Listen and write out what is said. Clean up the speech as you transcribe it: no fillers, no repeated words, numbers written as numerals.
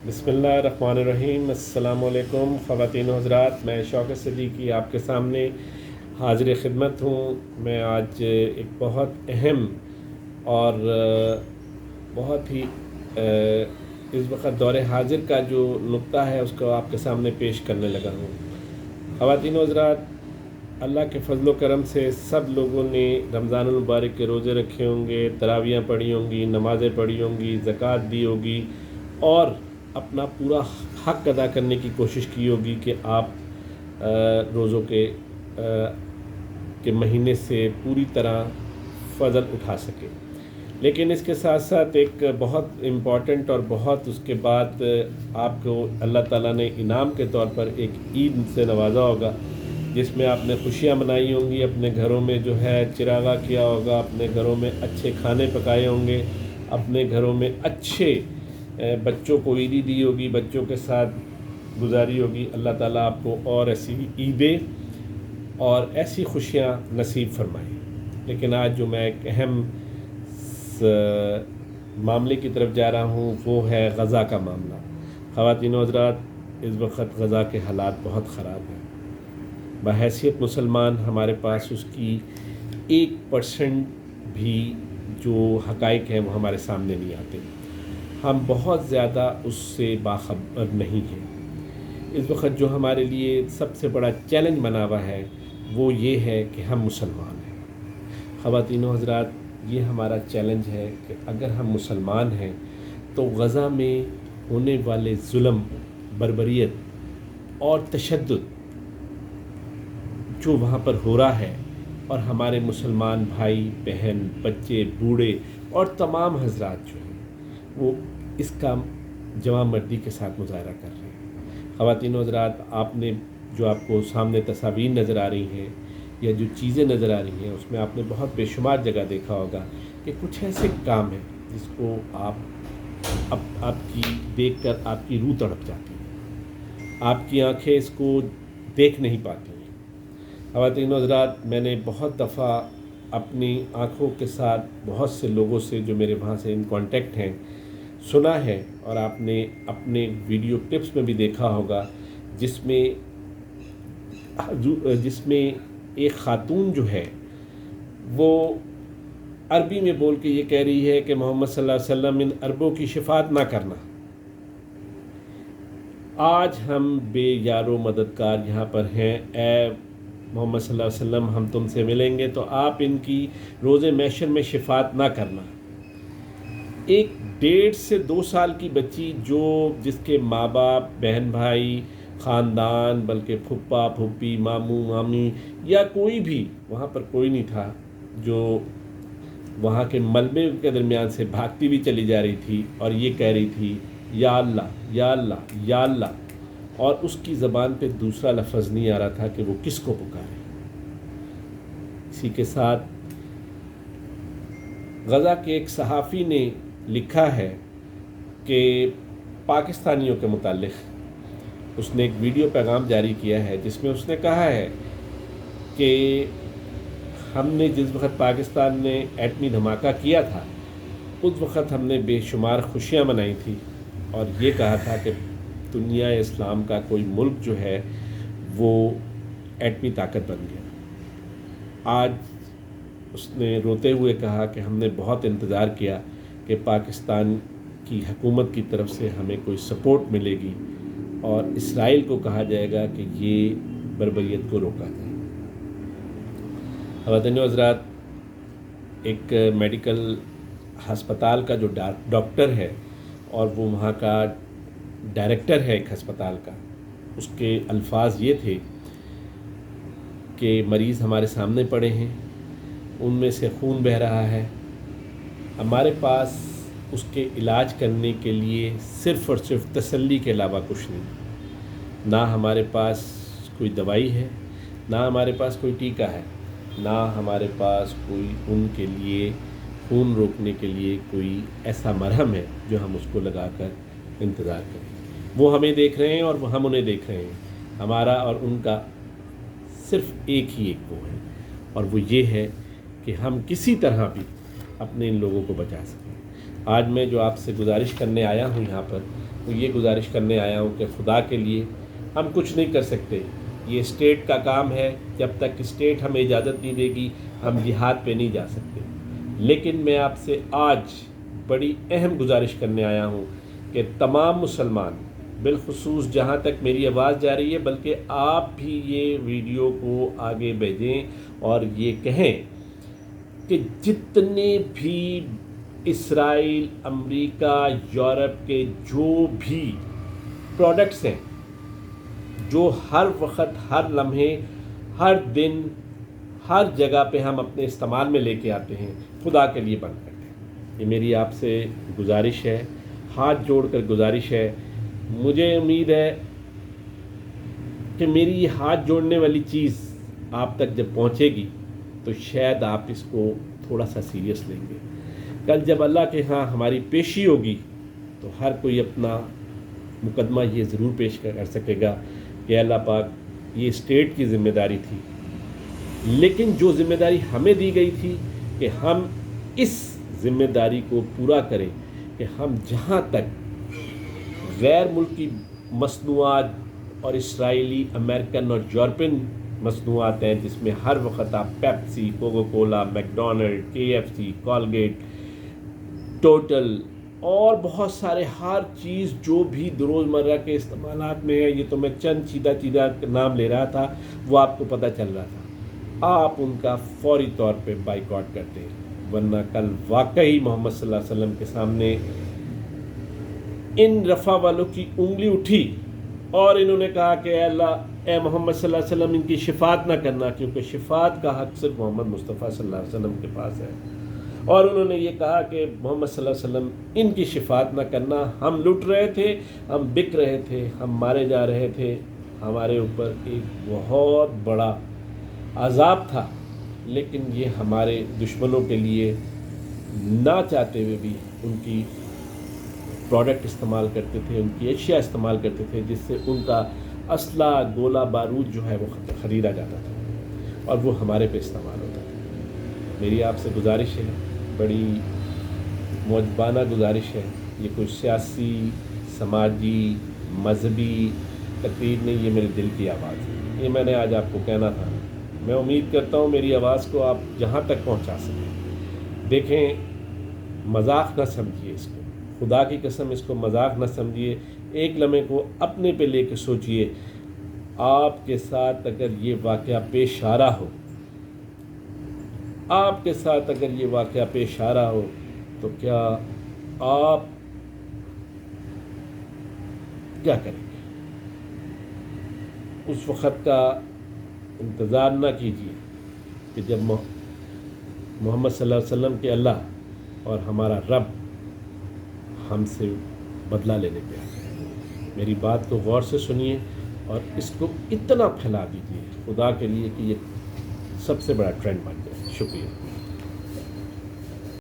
बिस्मिल्लाहिर्रहमानिर्रहीम। अस्सलाम वालेकुम ख़वातीन हज़रात, मैं शौकत सिद्दीकी आपके सामने हाज़िर खिदमत हूँ। मैं आज एक बहुत अहम और बहुत ही इस वक्त दौर हाजिर का जो नुक्ता है उसको आपके सामने पेश करने लगा हूँ। ख़वातीन हज़रात, अल्लाह के फ़ज़ल व करम से सब लोगों ने रमज़ानुल मुबारक के रोज़े रखे होंगे, तरावियाँ पढ़ी होंगी, नमाज़ें पढ़ी होंगी, ज़कात दी होगी और अपना पूरा हक़ अदा करने की कोशिश की होगी कि आप रोज़ों के महीने से पूरी तरह फ़ज़ल उठा सकें। लेकिन इसके साथ साथ एक बहुत इम्पॉर्टेंट और बहुत उसके बाद आपको अल्लाह ताला ने इनाम के तौर पर एक ईद से नवाजा होगा, जिसमें आपने खुशियाँ मनाई होंगी, अपने घरों में जो है चिरागा किया होगा, अपने घरों में अच्छे खाने पकाए होंगे, अपने घरों में अच्छे बच्चों को ईदी दी होगी, बच्चों के साथ गुजारी होगी। अल्लाह ताला आपको और ऐसी ईदें और ऐसी खुशियाँ नसीब फरमाए। लेकिन आज जो मैं एक अहम मामले की तरफ जा रहा हूँ वो है गज़ा का मामला। ख़वातीन व हज़रात, इस वक्त गज़ा के हालात बहुत ख़राब हैं। बहैसियत मुसलमान हमारे पास उसकी 1% भी जो हक़ाइक़ हैं वो हमारे सामने नहीं आते। हम बहुत ज़्यादा उससे बाखबर नहीं हैं। इस वक्त जो हमारे लिए सबसे बड़ा चैलेंज बना हुआ है वो ये है कि हम मुसलमान हैं। ख़वातीन व हज़रात, ये हमारा चैलेंज है कि अगर हम मुसलमान हैं तो गज़ा में होने वाले जुल्म, बर्बरियत और तशद्दुद जो वहाँ पर हो रहा है, और हमारे मुसलमान भाई बहन, बच्चे, बूढ़े और तमाम हज़रात जो हैं वो इसका जवां मर्दी के साथ मुज़ाहरा कर रहे हैं। ख़वातीन व हज़रात, आपने जो आपको सामने तस्वीर नज़र आ रही हैं या जो चीज़ें नज़र आ रही हैं उसमें आपने बहुत बेशुमार जगह देखा होगा कि कुछ ऐसे काम हैं जिसको आपकी देखकर आपकी रूह तड़प जाती है, आपकी आंखें इसको देख नहीं पाती हैं। ख़वातीन व हज़रात, मैंने बहुत दफ़ा अपनी आँखों के साथ बहुत से लोगों से जो मेरे वहाँ से इन कांटेक्ट हैं सुना है, और आपने अपने वीडियो क्लिप्स में भी देखा होगा जिसमें एक ख़ातून जो है वो अरबी में बोल के ये कह रही है कि मोहम्मद सल्लल्लाहु अलैहि वसल्लम इन अरबों की शिफात ना करना। आज हम बेयारो मददगार यहाँ पर हैं। ए मोहम्मद सल्लल्लाहु अलैहि वसल्लम, हम तुमसे मिलेंगे तो आप इनकी रोज़े महशर में शिफात ना करना। एक 1.5 से 2 साल की बच्ची जिसके माँ बाप, बहन भाई, ख़ानदान, बल्कि फुप्पा फुप्पी, मामू मामी या कोई भी वहाँ पर कोई नहीं था, जो वहाँ के मलबे के दरमियान से भागती भी चली जा रही थी और ये कह रही थी या अल्लाह या अल्लाह या अल्लाह, और उसकी ज़बान पे दूसरा लफ्ज़ नहीं आ रहा था कि वो किसको पुकारे। इसी के साथ गज़ा के एक सहाफ़ी ने लिखा है कि पाकिस्तानियों के मुताल्लिक़ उसने एक वीडियो पैगाम जारी किया है जिसमें उसने कहा है कि हमने जिस वक्त पाकिस्तान ने एटमी धमाका किया था उस वक्त हमने बेशुमार खुशियाँ मनाई थी और ये कहा था कि दुनिया इस्लाम का कोई मुल्क जो है वो एटमी ताकत बन गया। आज उसने रोते हुए कहा कि हमने बहुत इंतज़ार किया कि पाकिस्तान की हुकूमत की तरफ से हमें कोई सपोर्ट मिलेगी और इसराइल को कहा जाएगा कि ये बर्बरियत को रोका जाए। ख़वातीन व हज़रात, एक मेडिकल हस्पताल का जो डॉक्टर है और वो वहाँ का डायरेक्टर है एक हस्पताल का, उसके अल्फाज ये थे कि मरीज़ हमारे सामने पड़े हैं, उनमें से खून बह रहा है, हमारे पास उसके इलाज करने के लिए सिर्फ़ और सिर्फ तसल्ली के अलावा कुछ नहीं। ना हमारे पास कोई दवाई है, ना हमारे पास कोई टीका है, ना हमारे पास कोई उनके लिए खून रोकने के लिए कोई ऐसा मरहम है जो हम उसको लगाकर इंतज़ार करें। वो हमें देख रहे हैं और हम उन्हें देख रहे हैं। हमारा और उनका सिर्फ़ एक वो है, और वो ये है कि हम किसी तरह भी अपने इन लोगों को बचा सकें। आज मैं जो आपसे गुजारिश करने आया हूँ यहाँ पर تو یہ گزارش کرنے آیا ہوں کہ خدا کے لیے ہم کچھ نہیں کر سکتے، یہ اسٹیٹ کا کام ہے، جب تک اسٹیٹ ہمیں اجازت نہیں دے گی ہم جہاد پہ نہیں جا سکتے۔ لیکن میں آپ سے آج بڑی اہم گزارش کرنے آیا ہوں کہ تمام مسلمان، بالخصوص جہاں تک میری آواز جا رہی ہے، بلکہ آپ بھی یہ ویڈیو کو آگے بھیجیں اور یہ کہیں کہ جتنے بھی اسرائیل، امریکہ، یورپ کے جو بھی پروڈکٹس ہیں جو ہر وقت، ہر لمحے، ہر دن، ہر جگہ پہ ہم اپنے استعمال میں لے کے آتے ہیں، خدا کے لیے بند کر دیں۔ یہ میری آپ سے گزارش ہے، ہاتھ جوڑ کر گزارش ہے۔ مجھے امید ہے کہ میری یہ ہاتھ جوڑنے والی چیز آپ تک جب پہنچے گی تو شاید آپ اس کو تھوڑا سا سیریس لیں گے۔ کل جب اللہ کے ہاں ہماری پیشی ہوگی تو ہر کوئی اپنا مقدمہ یہ ضرور پیش کر سکے گا کہ اللہ پاک یہ اسٹیٹ کی ذمہ داری تھی، لیکن جو ذمہ داری ہمیں دی گئی تھی کہ ہم اس ذمہ داری کو پورا کریں کہ ہم جہاں تک غیر ملکی مصنوعات اور اسرائیلی، امریکن اور یورپین مصنوعات ہیں جس میں ہر وقت آپ پیپسی، کوکو کولا، میکڈونلڈ، KFC، کولگیٹ، ٹوٹل اور بہت سارے ہر چیز جو بھی روزمرہ کے استعمالات میں ہے، یہ تو میں چند چیدہ نام لے رہا تھا، وہ آپ کو پتہ چل رہا تھا، آپ ان کا فوری طور پہ بائیکاٹ کرتے ہیں، ورنہ کل واقعی محمد صلی اللہ علیہ وسلم کے سامنے ان رفع والوں کی انگلی اٹھی اور انہوں نے کہا کہ اے اللہ، اے محمد صلی اللہ علیہ وسلم ان کی شفاعت نہ کرنا، کیونکہ شفاعت کا حق صرف محمد مصطفیٰ صلی اللہ علیہ وسلم کے پاس ہے۔ اور انہوں نے یہ کہا کہ محمد صلی اللہ علیہ وسلم ان کی شفاعت نہ کرنا، ہم لٹ رہے تھے، ہم بک رہے تھے، ہم مارے جا رہے تھے، ہمارے اوپر ایک بہت بڑا عذاب تھا، لیکن یہ ہمارے دشمنوں کے لیے نہ چاہتے ہوئے بھی ان کی پروڈکٹ استعمال کرتے تھے، ان کی اشیاء استعمال کرتے تھے، جس سے ان کا اسلحہ، گولہ بارود جو ہے وہ خریدا جاتا تھا اور وہ ہمارے پہ استعمال ہوتا تھا۔ میری آپ سے گزارش ہے، بڑی معجبانہ گزارش ہے، یہ کوئی سیاسی، سماجی، مذہبی تقریر نہیں، یہ میرے دل کی آواز ہے، یہ میں نے آج آپ کو کہنا تھا۔ میں امید کرتا ہوں میری آواز کو آپ جہاں تک پہنچا سکیں۔ دیکھیں، مذاق نہ سمجھیے اس کو، خدا کی قسم اس کو مذاق نہ سمجھیے، ایک لمحے کو اپنے پہ لے کے سوچئے، آپ کے ساتھ اگر یہ واقعہ پیش آ رہا ہو، آپ کے ساتھ اگر یہ واقعہ پیش آ رہا ہو تو کیا آپ کیا کریں گے؟ اس وقت کا انتظار نہ کیجیے کہ جب محمد صلی اللہ علیہ وسلم کے اللہ اور ہمارا رب ہم سے بدلہ لینے پہ آ جائے۔ میری بات کو غور سے سنیے اور اس کو اتنا پھیلا دیجیے خدا کے لیے کہ یہ سب سے بڑا ٹرینڈ بن جائے۔ شکریہ۔